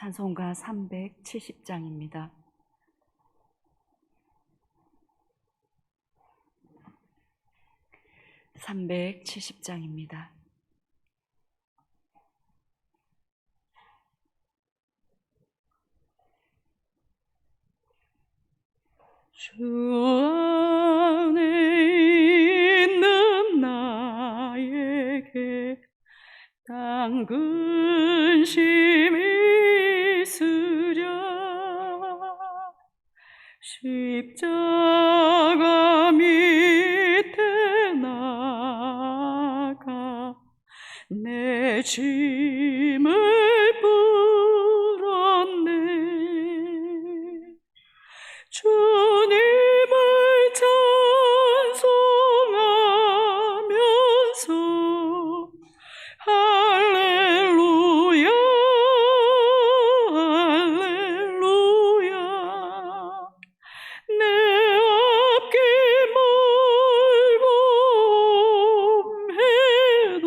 찬송가 370장입니다. 주 안에 있는 나에게 단 근심이 있으랴. 십자가 밑에 나가 내 짐을 풀었네. 주님을 찬송하면서 할렐루야 할렐루야. 내 앞길 멀고 해도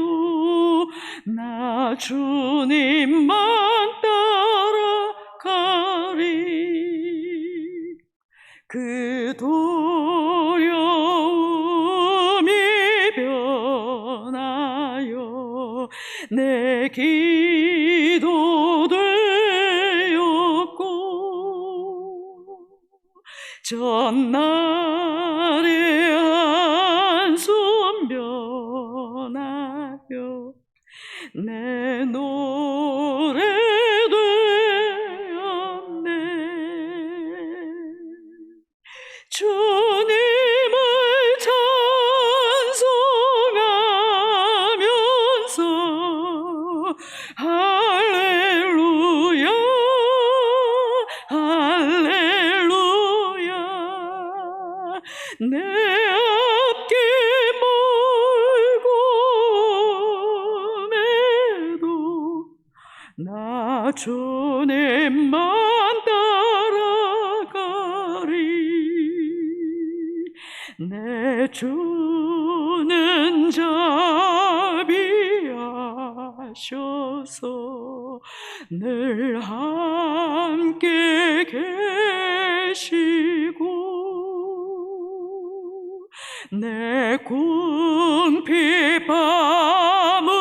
나 주님만 따라가리. 그 두려움이 변하여 내 기도 되었고, 전날의 한숨 변하여 내 노래 되었네. 주님을 찬송하면서 할렐루야 할렐루야. 내 앞길 멀고 매도 나 주님만 따라가리. 내 주는 자비하셔서 늘 함께 계시고, 내 궁핍 아물하시고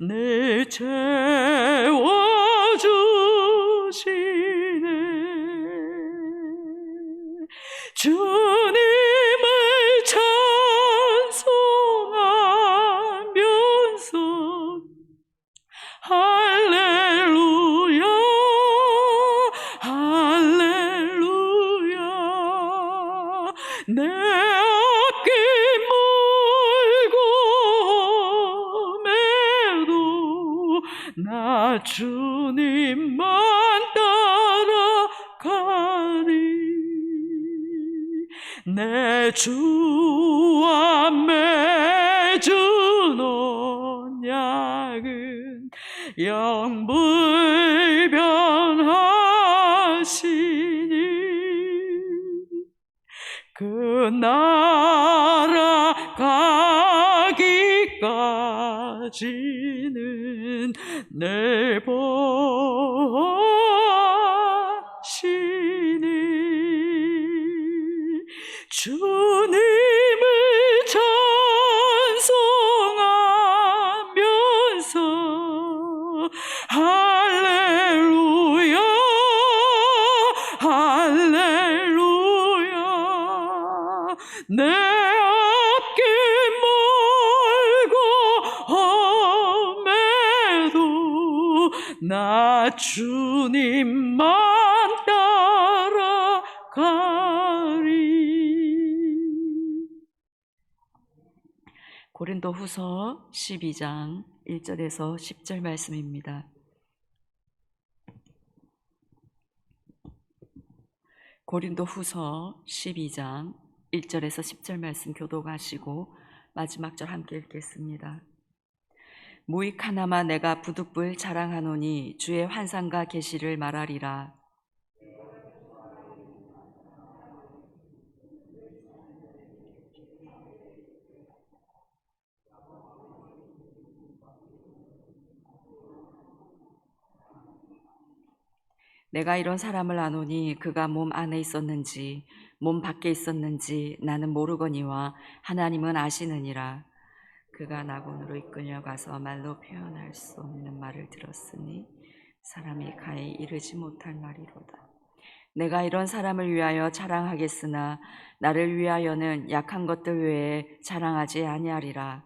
늘 채워주시네. 주님을 찬송하면서 할렐루야 할렐루야. 내 앞길 멀고 매도 나 주님만 따라가리. 내 주 앞 맺은 언약은 영불변하시니, 그 나라 가기까지는 늘 보시니. 주님을 찬송하면서 할렐루야 할렐루야. 내 앞길 멀고 매도 나 주님만 따라가리. 고린도후서 12장 1절에서 10절 말씀입니다. 고린도후서 12장 1절에서 10절 말씀 교독하시고 마지막 절 함께 읽겠습니다. 무익 하나만 내가 부득불 자랑하노니 주의 환상과 계시를 말하리라. 내가 이런 사람을 아노니 그가 몸 안에 있었는지 몸 밖에 있었는지 나는 모르거니와 하나님은 아시느니라. 그가 낙원으로 이끌려가서 말로 표현할 수 없는 말을 들었으니 사람이 가히 이르지 못할 말이로다. 내가 이런 사람을 위하여 자랑하겠으나 나를 위하여는 약한 것들 외에 자랑하지 아니하리라.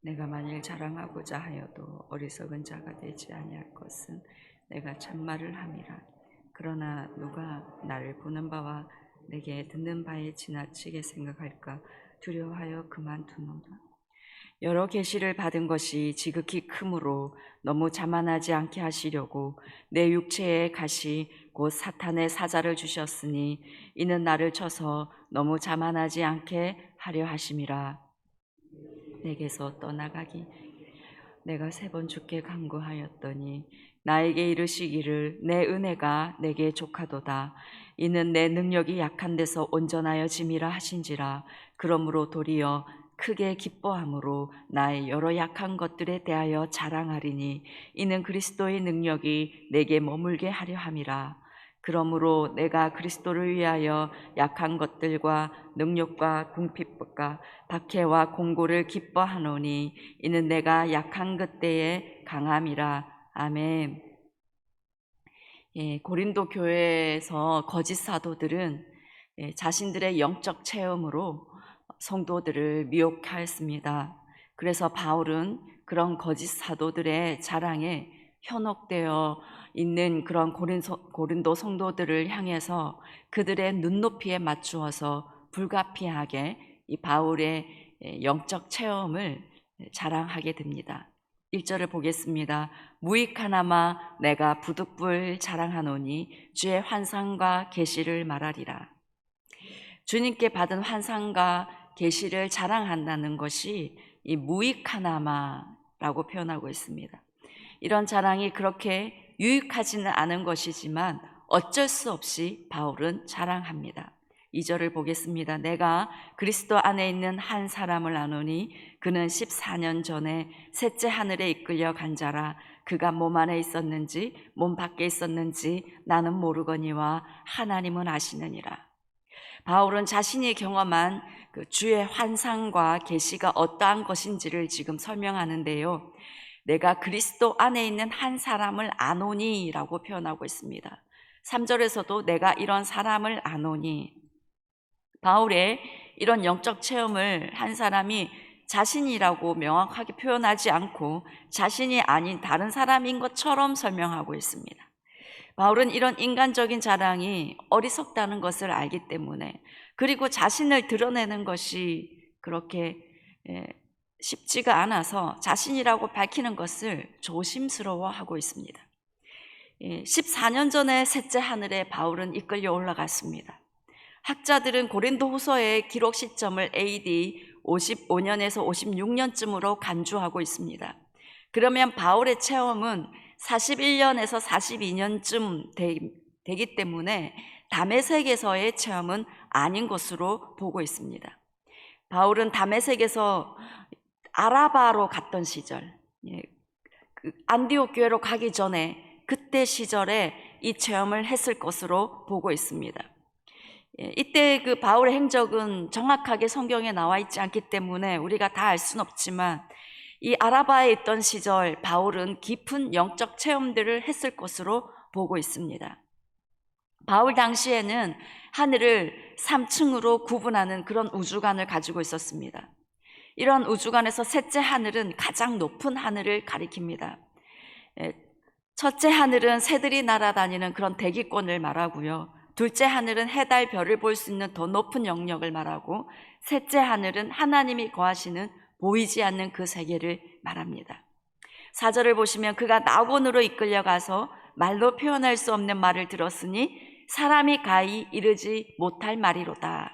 내가 만일 자랑하고자 하여도 어리석은 자가 되지 아니할 것은 내가 참말을 함이라. 그러나 누가 나를 보는 바와 내게 듣는 바에 지나치게 생각할까 두려워하여 그만두노라. 여러 계시를 받은 것이 지극히 크므로 너무 자만하지 않게 하시려고 내 육체에 가시 곧 사탄의 사자를 주셨으니 이는 나를 쳐서 너무 자만하지 않게 하려 하심이라. 내게서 떠나가기 내가 3번 주께 간구하였더니 나에게 이르시기를 내 은혜가 내게 족하도다. 이는 내 능력이 약한 데서 온전하여 짐이라 하신지라. 그러므로 도리어 크게 기뻐함으로 나의 여러 약한 것들에 대하여 자랑하리니 이는 그리스도의 능력이 내게 머물게 하려 함이라. 그러므로 내가 그리스도를 위하여 약한 것들과 능력과 궁핍과 박해와 공고를 기뻐하노니 이는 내가 약한 그때의 강함이라. 아멘. 고린도 교회에서 거짓 사도들은 자신들의 영적 체험으로 성도들을 미혹하였습니다. 그래서 바울은 그런 거짓 사도들의 자랑에 현혹되어 있는 그런 고린도 성도들을 향해서 그들의 눈높이에 맞추어서 불가피하게 이 바울의 영적 체험을 자랑하게 됩니다. 1절을 보겠습니다. 무익하나마 내가 부득불 자랑하노니 주의 환상과 계시를 말하리라. 주님께 받은 환상과 계시를 자랑한다는 것이 이 무익하나마라고 표현하고 있습니다. 이런 자랑이 그렇게 유익하지는 않은 것이지만 어쩔 수 없이 바울은 자랑합니다. 2절을 보겠습니다. 내가 그리스도 안에 있는 한 사람을 아노니 그는 14년 전에 셋째 하늘에 이끌려 간 자라. 그가 몸 안에 있었는지 몸 밖에 있었는지 나는 모르거니와 하나님은 아시느니라. 바울은 자신이 경험한 그 주의 환상과 계시가 어떠한 것인지를 지금 설명하는데요. 내가 그리스도 안에 있는 한 사람을 아노니 라고 표현하고 있습니다. 3절에서도 내가 이런 사람을 아노니. 바울의 이런 영적 체험을 한 사람이 자신이라고 명확하게 표현하지 않고 자신이 아닌 다른 사람인 것처럼 설명하고 있습니다. 바울은 이런 인간적인 자랑이 어리석다는 것을 알기 때문에, 그리고 자신을 드러내는 것이 그렇게 쉽지가 않아서 자신이라고 밝히는 것을 조심스러워하고 있습니다. 14년 전에 셋째 하늘에 바울은 이끌려 올라갔습니다. 학자들은 고린도 후서의 기록 시점을 AD 55년에서 56년쯤으로 간주하고 있습니다. 그러면 바울의 체험은 41년에서 42년쯤 되기 때문에 다메섹에서의 체험은 아닌 것으로 보고 있습니다. 바울은 다메섹에서 아라바로 갔던 시절, 안디옥 교회로 가기 전에 그때 시절에 이 체험을 했을 것으로 보고 있습니다. 이때 그 바울의 행적은 정확하게 성경에 나와 있지 않기 때문에 우리가 다 알 수는 없지만 이 아라바에 있던 시절 바울은 깊은 영적 체험들을 했을 것으로 보고 있습니다. 바울 당시에는 하늘을 3층으로 구분하는 그런 우주관을 가지고 있었습니다. 이런 우주관에서 셋째 하늘은 가장 높은 하늘을 가리킵니다. 첫째 하늘은 새들이 날아다니는 그런 대기권을 말하고요. 둘째 하늘은 해, 달, 별을 볼 수 있는 더 높은 영역을 말하고, 셋째 하늘은 하나님이 거하시는 보이지 않는 그 세계를 말합니다. 4절을 보시면 그가 낙원으로 이끌려가서 말로 표현할 수 없는 말을 들었으니 사람이 가히 이르지 못할 말이로다.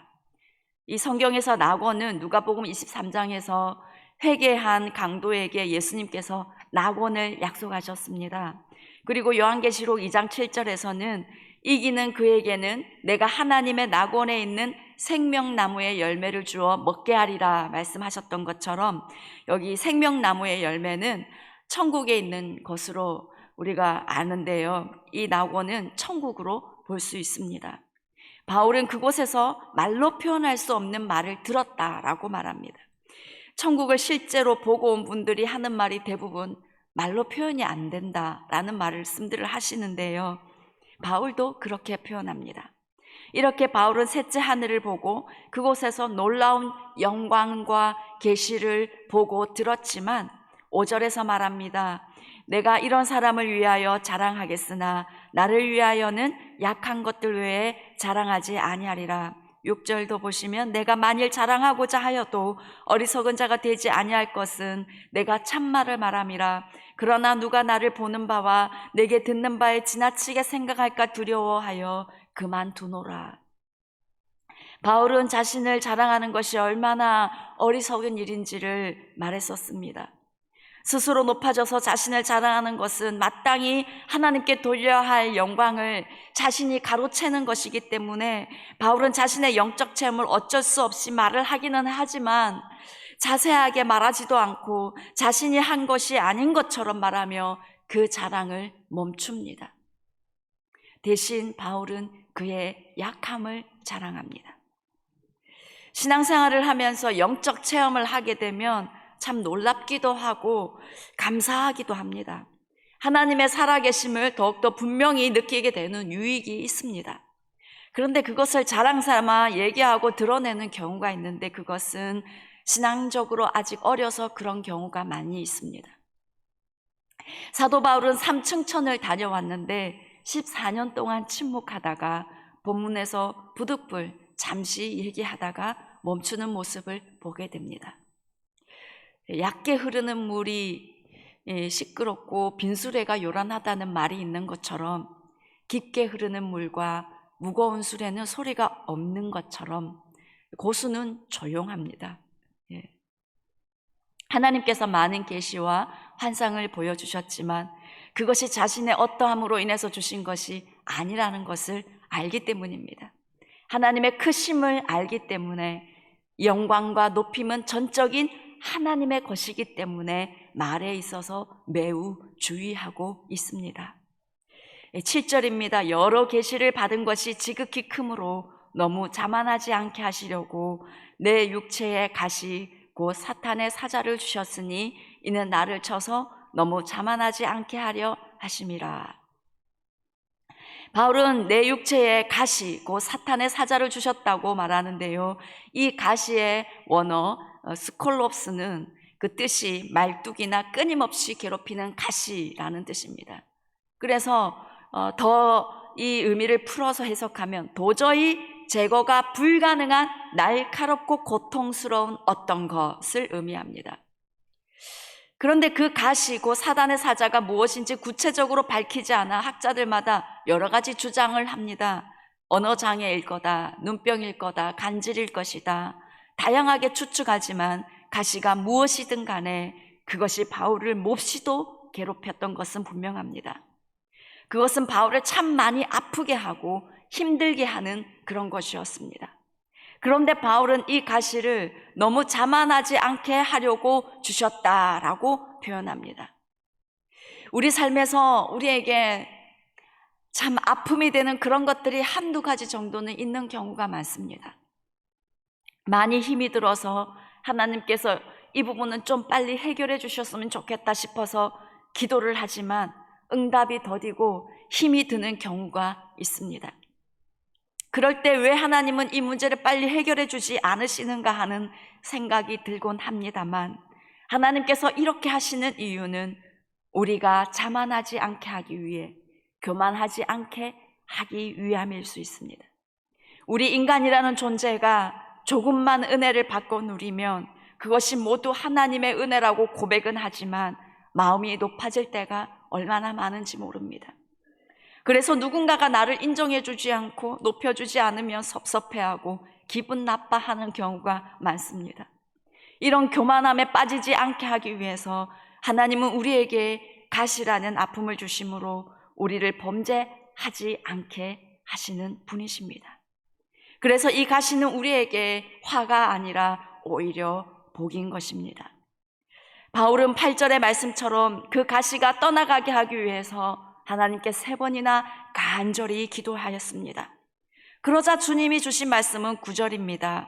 이 성경에서 낙원은 누가복음 23장에서 회개한 강도에게 예수님께서 낙원을 약속하셨습니다. 그리고 요한계시록 2장 7절에서는 이기는 그에게는 내가 하나님의 낙원에 있는 생명나무의 열매를 주어 먹게 하리라 말씀하셨던 것처럼, 여기 생명나무의 열매는 천국에 있는 것으로 우리가 아는데요. 이 낙원은 천국으로 볼 수 있습니다. 바울은 그곳에서 말로 표현할 수 없는 말을 들었다라고 말합니다. 천국을 실제로 보고 온 분들이 하는 말이 대부분 말로 표현이 안 된다라는 말씀들을 하시는데요. 바울도 그렇게 표현합니다. 이렇게 바울은 셋째 하늘을 보고 그곳에서 놀라운 영광과 계시를 보고 들었지만 5절에서 말합니다. 내가 이런 사람을 위하여 자랑하겠으나 나를 위하여는 약한 것들 외에 자랑하지 아니하리라. 6절도 보시면 내가 만일 자랑하고자 하여도 어리석은 자가 되지 아니할 것은 내가 참말을 말함이라. 그러나 누가 나를 보는 바와 내게 듣는 바에 지나치게 생각할까 두려워하여 그만두노라. 바울은 자신을 자랑하는 것이 얼마나 어리석은 일인지를 말했었습니다. 스스로 높아져서 자신을 자랑하는 것은 마땅히 하나님께 돌려야 할 영광을 자신이 가로채는 것이기 때문에 바울은 자신의 영적 체험을 어쩔 수 없이 말을 하기는 하지만 자세하게 말하지도 않고 자신이 한 것이 아닌 것처럼 말하며 그 자랑을 멈춥니다. 대신 바울은 그의 약함을 자랑합니다. 신앙생활을 하면서 영적 체험을 하게 되면 참 놀랍기도 하고 감사하기도 합니다. 하나님의 살아계심을 더욱더 분명히 느끼게 되는 유익이 있습니다. 그런데 그것을 자랑 삼아 얘기하고 드러내는 경우가 있는데 그것은 신앙적으로 아직 어려서 그런 경우가 많이 있습니다. 사도 바울은 삼층천을 다녀왔는데 14년 동안 침묵하다가 본문에서 부득불 잠시 얘기하다가 멈추는 모습을 보게 됩니다. 얕게 흐르는 물이 시끄럽고 빈수레가 요란하다는 말이 있는 것처럼 깊게 흐르는 물과 무거운 수레는 소리가 없는 것처럼 고수는 조용합니다. 하나님께서 많은 계시와 환상을 보여주셨지만 그것이 자신의 어떠함으로 인해서 주신 것이 아니라는 것을 알기 때문입니다. 하나님의 크심을 알기 때문에 영광과 높임은 전적인 하나님의 것이기 때문에 말에 있어서 매우 주의하고 있습니다. 7절입니다. 여러 계시를 받은 것이 지극히 크므로 너무 자만하지 않게 하시려고 내 육체에 가시 곧 사탄의 사자를 주셨으니 이는 나를 쳐서 너무 자만하지 않게 하려 하심이라. 바울은 내 육체에 가시 곧 사탄의 사자를 주셨다고 말하는데요. 이 가시의 원어 스콜롭스는 그 뜻이 말뚝이나 끊임없이 괴롭히는 가시라는 뜻입니다. 그래서 더 이 의미를 풀어서 해석하면 도저히 제거가 불가능한 날카롭고 고통스러운 어떤 것을 의미합니다. 그런데 그 가시고 사단의 사자가 무엇인지 구체적으로 밝히지 않아 학자들마다 여러 가지 주장을 합니다. 언어장애일 거다, 눈병일 거다, 간질일 것이다. 다양하게 추측하지만 가시가 무엇이든 간에 그것이 바울을 몹시도 괴롭혔던 것은 분명합니다. 그것은 바울을 참 많이 아프게 하고 힘들게 하는 그런 것이었습니다. 그런데 바울은 이 가시를 너무 자만하지 않게 하려고 주셨다라고 표현합니다. 우리 삶에서 우리에게 참 아픔이 되는 그런 것들이 한두 가지 정도는 있는 경우가 많습니다. 많이 힘이 들어서 하나님께서 이 부분은 좀 빨리 해결해 주셨으면 좋겠다 싶어서 기도를 하지만 응답이 더디고 힘이 드는 경우가 있습니다. 그럴 때 왜 하나님은 이 문제를 빨리 해결해 주지 않으시는가 하는 생각이 들곤 합니다만 하나님께서 이렇게 하시는 이유는 우리가 자만하지 않게 하기 위해, 교만하지 않게 하기 위함일 수 있습니다. 우리 인간이라는 존재가 조금만 은혜를 받고 누리면 그것이 모두 하나님의 은혜라고 고백은 하지만 마음이 높아질 때가 얼마나 많은지 모릅니다. 그래서 누군가가 나를 인정해주지 않고 높여주지 않으면 섭섭해하고 기분 나빠하는 경우가 많습니다. 이런 교만함에 빠지지 않게 하기 위해서 하나님은 우리에게 가시라는 아픔을 주심으로 우리를 범죄하지 않게 하시는 분이십니다. 그래서 이 가시는 우리에게 화가 아니라 오히려 복인 것입니다. 바울은 8절의 말씀처럼 그 가시가 떠나가게 하기 위해서 하나님께 3번이나 간절히 기도하였습니다. 그러자 주님이 주신 말씀은 9절입니다.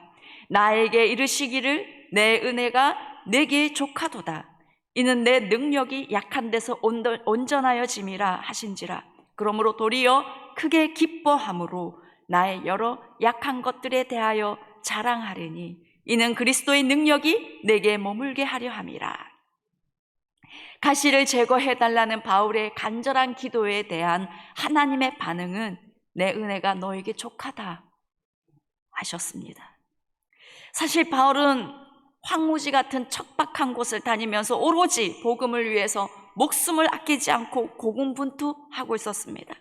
나에게 이르시기를 내 은혜가 내게 족하도다. 이는 내 능력이 약한 데서 온전하여짐이라 하신지라. 그러므로 도리어 크게 기뻐함으로 나의 여러 약한 것들에 대하여 자랑하리니 이는 그리스도의 능력이 내게 머물게 하려 함이라. 가시를 제거해달라는 바울의 간절한 기도에 대한 하나님의 반응은 내 은혜가 너에게 족하다 하셨습니다. 사실 바울은 황무지 같은 척박한 곳을 다니면서 오로지 복음을 위해서 목숨을 아끼지 않고 고군분투하고 있었습니다.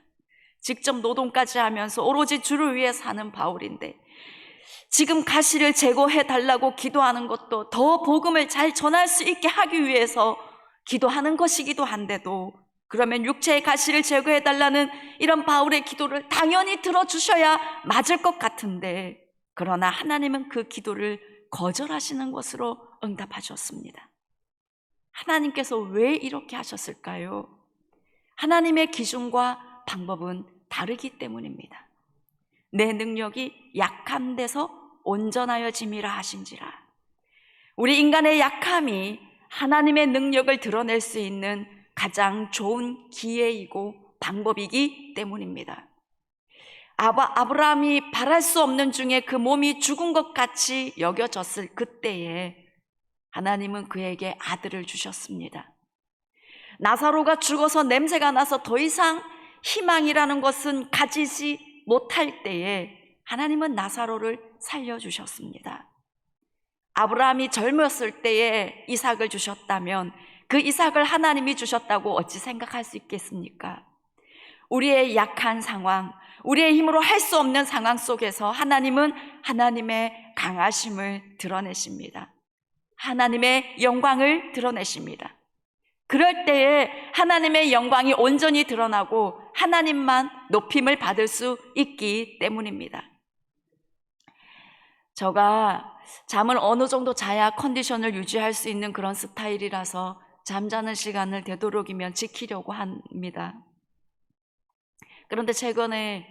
직접 노동까지 하면서 오로지 주를 위해 사는 바울인데 지금 가시를 제거해달라고 기도하는 것도 더 복음을 잘 전할 수 있게 하기 위해서 기도하는 것이기도 한데도, 그러면 육체의 가시를 제거해달라는 이런 바울의 기도를 당연히 들어주셔야 맞을 것 같은데, 그러나 하나님은 그 기도를 거절하시는 것으로 응답하셨습니다. 하나님께서 왜 이렇게 하셨을까요? 하나님의 기준과 방법은 다르기 때문입니다. 내 능력이 약한 데서 온전하여짐이라 하신지라. 우리 인간의 약함이 하나님의 능력을 드러낼 수 있는 가장 좋은 기회이고 방법이기 때문입니다. 아브라함이 바랄 수 없는 중에 그 몸이 죽은 것 같이 여겨졌을 그때에 하나님은 그에게 아들을 주셨습니다. 나사로가 죽어서 냄새가 나서 더 이상 희망이라는 것은 가지지 못할 때에 하나님은 나사로를 살려주셨습니다. 아브라함이 젊었을 때에 이삭을 주셨다면 그 이삭을 하나님이 주셨다고 어찌 생각할 수 있겠습니까? 우리의 약한 상황, 우리의 힘으로 할 수 없는 상황 속에서 하나님은 하나님의 강하심을 드러내십니다. 하나님의 영광을 드러내십니다. 그럴 때에 하나님의 영광이 온전히 드러나고 하나님만 높임을 받을 수 있기 때문입니다. 제가 잠을 어느 정도 자야 컨디션을 유지할 수 있는 그런 스타일이라서 잠자는 시간을 되도록이면 지키려고 합니다. 그런데 최근에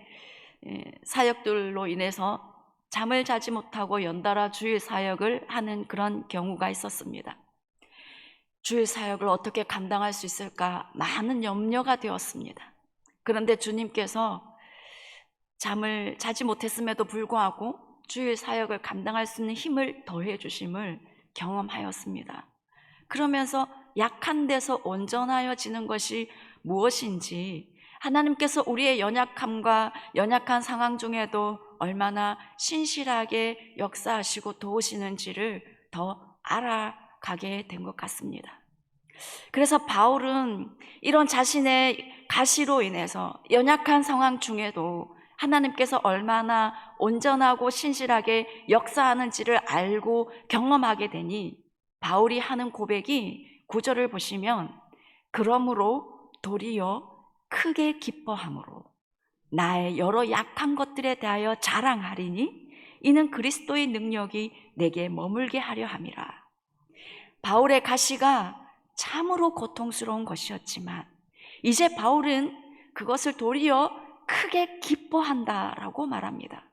사역들로 인해서 잠을 자지 못하고 연달아 주일 사역을 하는 그런 경우가 있었습니다. 주일 사역을 어떻게 감당할 수 있을까 많은 염려가 되었습니다. 그런데 주님께서 잠을 자지 못했음에도 불구하고 주일 사역을 감당할 수 있는 힘을 더해 주심을 경험하였습니다. 그러면서 약한 데서 온전하여지는 것이 무엇인지, 하나님께서 우리의 연약함과 연약한 상황 중에도 얼마나 신실하게 역사하시고 도우시는지를 더 알아가게 된 것 같습니다. 그래서 바울은 이런 자신의 가시로 인해서 연약한 상황 중에도 하나님께서 얼마나 온전하고 신실하게 역사하는지를 알고 경험하게 되니 바울이 하는 고백이 9절을 보시면 그러므로 도리어 크게 기뻐함으로 나의 여러 약한 것들에 대하여 자랑하리니 이는 그리스도의 능력이 내게 머물게 하려 함이라. 바울의 가시가 참으로 고통스러운 것이었지만 이제 바울은 그것을 도리어 크게 기뻐한다라고 말합니다.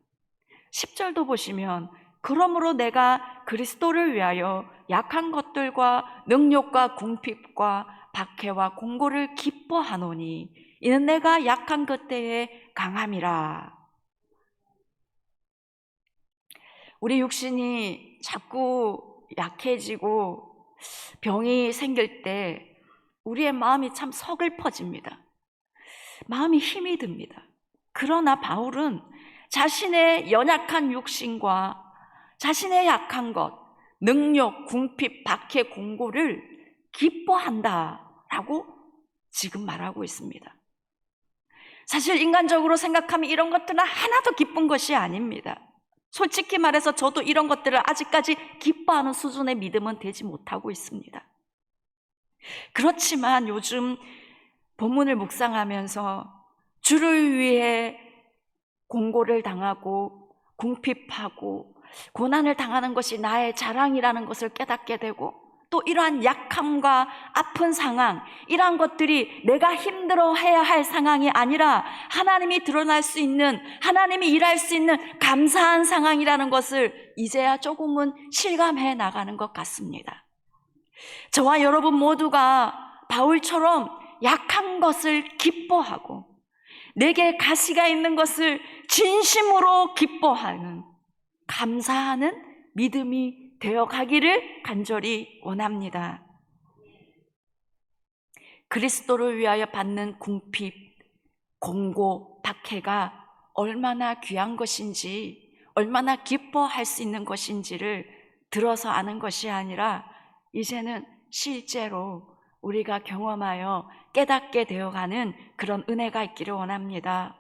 10절도 보시면 그러므로 내가 그리스도를 위하여 약한 것들과 능욕과 궁핍과 박해와 공고를 기뻐하노니 이는 내가 약한 그때에 강함이라. 우리 육신이 자꾸 약해지고 병이 생길 때 우리의 마음이 참 서글퍼집니다. 마음이 힘이 듭니다. 그러나 바울은 자신의 연약한 육신과 자신의 약한 것, 능욕, 궁핍, 박해, 공고를 기뻐한다라고 지금 말하고 있습니다. 사실 인간적으로 생각하면 이런 것들은 하나도 기쁜 것이 아닙니다. 솔직히 말해서 저도 이런 것들을 아직까지 기뻐하는 수준의 믿음은 되지 못하고 있습니다. 그렇지만 요즘 본문을 묵상하면서 주를 위해 공고를 당하고 궁핍하고 고난을 당하는 것이 나의 자랑이라는 것을 깨닫게 되고, 또 이러한 약함과 아픈 상황, 이러한 것들이 내가 힘들어해야 할 상황이 아니라 하나님이 드러날 수 있는, 하나님이 일할 수 있는 감사한 상황이라는 것을 이제야 조금은 실감해 나가는 것 같습니다. 저와 여러분 모두가 바울처럼 약한 것을 기뻐하고 내게 가시가 있는 것을 진심으로 기뻐하는, 감사하는 믿음이 되어가기를 간절히 원합니다. 그리스도를 위하여 받는 궁핍, 공고, 박해가 얼마나 귀한 것인지, 얼마나 기뻐할 수 있는 것인지를 들어서 아는 것이 아니라 이제는 실제로 우리가 경험하여 깨닫게 되어가는 그런 은혜가 있기를 원합니다.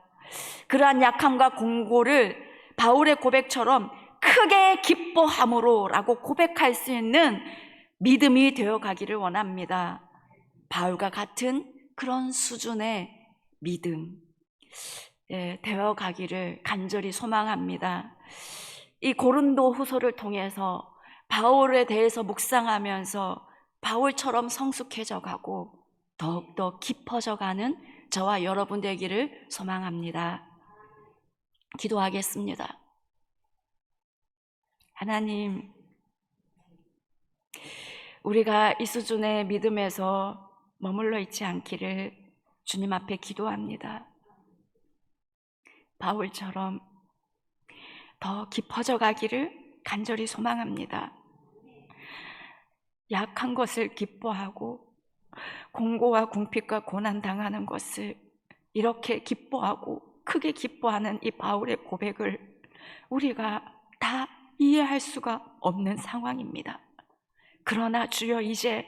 그러한 약함과 공고를 바울의 고백처럼 크게 기뻐함으로 라고 고백할 수 있는 믿음이 되어가기를 원합니다. 바울과 같은 그런 수준의 믿음 되어가기를 간절히 소망합니다. 이 고린도 후서를 통해서 바울에 대해서 묵상하면서 바울처럼 성숙해져 가고 더욱더 깊어져 가는 저와 여러분 되기를 소망합니다. 기도하겠습니다. 하나님, 우리가 이 수준의 믿음에서 머물러 있지 않기를 주님 앞에 기도합니다. 바울처럼 더 깊어져 가기를 간절히 소망합니다. 약한 것을 기뻐하고 공고와 궁핍과 고난 당하는 것을 이렇게 기뻐하고 크게 기뻐하는 이 바울의 고백을 우리가 다 이해할 수가 없는 상황입니다. 그러나 주여, 이제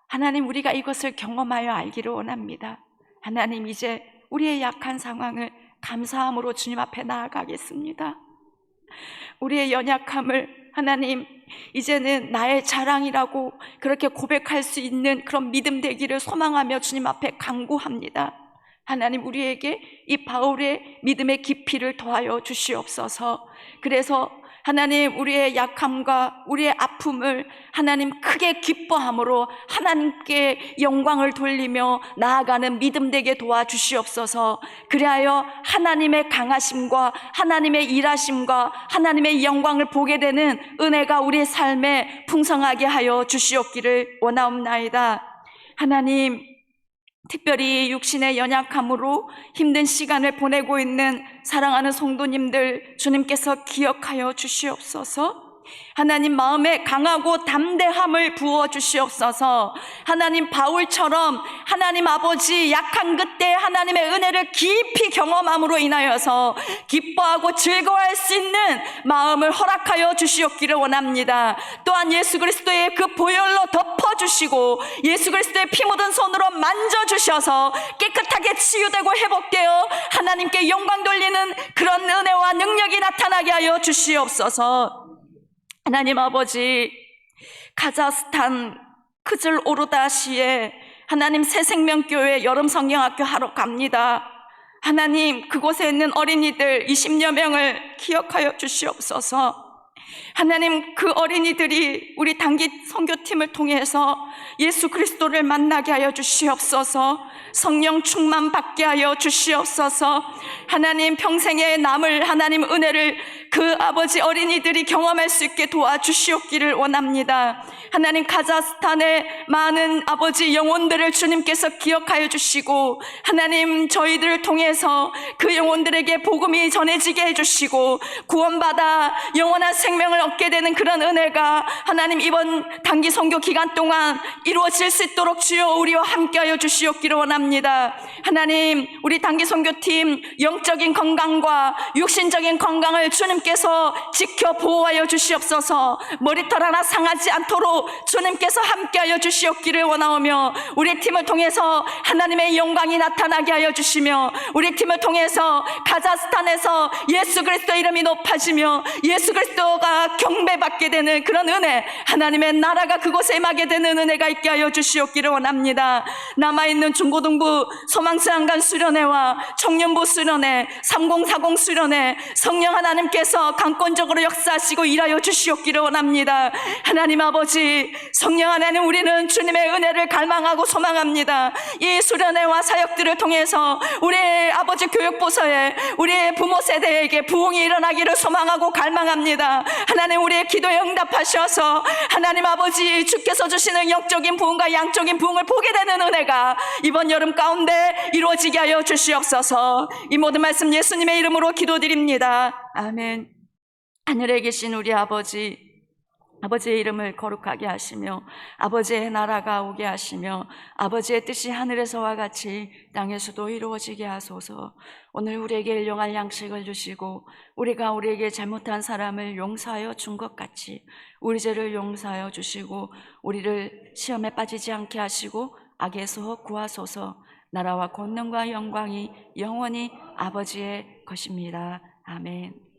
하나님, 우리가 이것을 경험하여 알기를 원합니다. 하나님, 이제 우리의 약한 상황을 감사함으로 주님 앞에 나아가겠습니다. 우리의 연약함을 하나님, 이제는 나의 자랑이라고 그렇게 고백할 수 있는 그런 믿음 되기를 소망하며 주님 앞에 간구합니다. 하나님, 우리에게 이 바울의 믿음의 깊이를 더하여 주시옵소서. 그래서 하나님, 우리의 약함과 우리의 아픔을 하나님 크게 기뻐함으로 하나님께 영광을 돌리며 나아가는 믿음 되게 도와주시옵소서. 그리하여 하나님의 강하심과 하나님의 일하심과 하나님의 영광을 보게 되는 은혜가 우리의 삶에 풍성하게 하여 주시옵기를 원하옵나이다. 하나님, 특별히 육신의 연약함으로 힘든 시간을 보내고 있는 사랑하는 성도님들 주님께서 기억하여 주시옵소서. 하나님, 마음에 강하고 담대함을 부어 주시옵소서. 하나님, 바울처럼 하나님 아버지 약한 그때 하나님의 은혜를 깊이 경험함으로 인하여서 기뻐하고 즐거워할 수 있는 마음을 허락하여 주시옵기를 원합니다. 또한 예수 그리스도의 그 보혈로 덮어주시고 예수 그리스도의 피 묻은 손으로 만져주셔서 깨끗하게 치유되고 회복되어 하나님께 영광 돌리는 그런 은혜와 능력이 나타나게 하여 주시옵소서. 하나님 아버지, 카자흐스탄 크즐오르다시에 하나님 새생명교회 여름성경학교 하러 갑니다. 하나님, 그곳에 있는 어린이들 20여 명을 기억하여 주시옵소서. 하나님, 그 어린이들이 우리 단기 선교팀을 통해서 예수 그리스도를 만나게 하여 주시옵소서. 성령 충만 받게 하여 주시옵소서. 하나님, 평생에 남을 하나님 은혜를 그 아버지 어린이들이 경험할 수 있게 도와주시옵기를 원합니다. 하나님, 카자흐스탄의 많은 아버지 영혼들을 주님께서 기억하여 주시고 하나님, 저희들을 통해서 그 영혼들에게 복음이 전해지게 해주시고 구원받아 영원한 생명을 얻게 되는 그런 은혜가 하나님 이번 단기 선교 기간 동안 이루어질 수 있도록 주여 우리와 함께하여 주시옵기를 원합니다. 하나님, 우리 단기 선교팀 영적인 건강과 육신적인 건강을 주님께서 지켜 보호하여 주시옵소서. 머리털 하나 상하지 않도록 주님께서 함께하여 주시옵기를 원하오며 우리 팀을 통해서 하나님의 영광이 나타나게 하여 주시며 우리 팀을 통해서 카자흐스탄에서 예수 그리스도 이름이 높아지며 예수 그리스도가 경배받게 되는 그런 은혜, 하나님의 나라가 그곳에 임하게 되는 은혜가 있게 하여 주시옵기를 원합니다. 남아있는 중고등부 소망수양관 수련회와 청년부 수련회, 3040 수련회, 성령 하나님께서 통해서 강권적으로 역사하시고 일하여 주시옵기를 원합니다. 하나님 아버지, 성령 안에는 우리는 주님의 은혜를 갈망하고 소망합니다. 이 수련회와 사역들을 통해서 우리의 아버지 교육부서에 우리의 부모 세대에게 부흥이 일어나기를 소망하고 갈망합니다. 하나님, 우리의 기도에 응답하셔서 하나님 아버지, 주께서 주시는 영적인 부흥과 양적인 부흥을 보게 되는 은혜가 이번 여름 가운데 이루어지게 하여 주시옵소서. 이 모든 말씀 예수님의 이름으로 기도드립니다. 아멘. 하늘에 계신 우리 아버지, 아버지의 이름을 거룩하게 하시며 아버지의 나라가 오게 하시며 아버지의 뜻이 하늘에서와 같이 땅에서도 이루어지게 하소서. 오늘 우리에게 일용할 양식을 주시고 우리가 우리에게 잘못한 사람을 용서하여 준 것 같이 우리 죄를 용서하여 주시고 우리를 시험에 빠지지 않게 하시고 악에서 구하소서. 나라와 권능과 영광이 영원히 아버지의 것입니다. 아멘.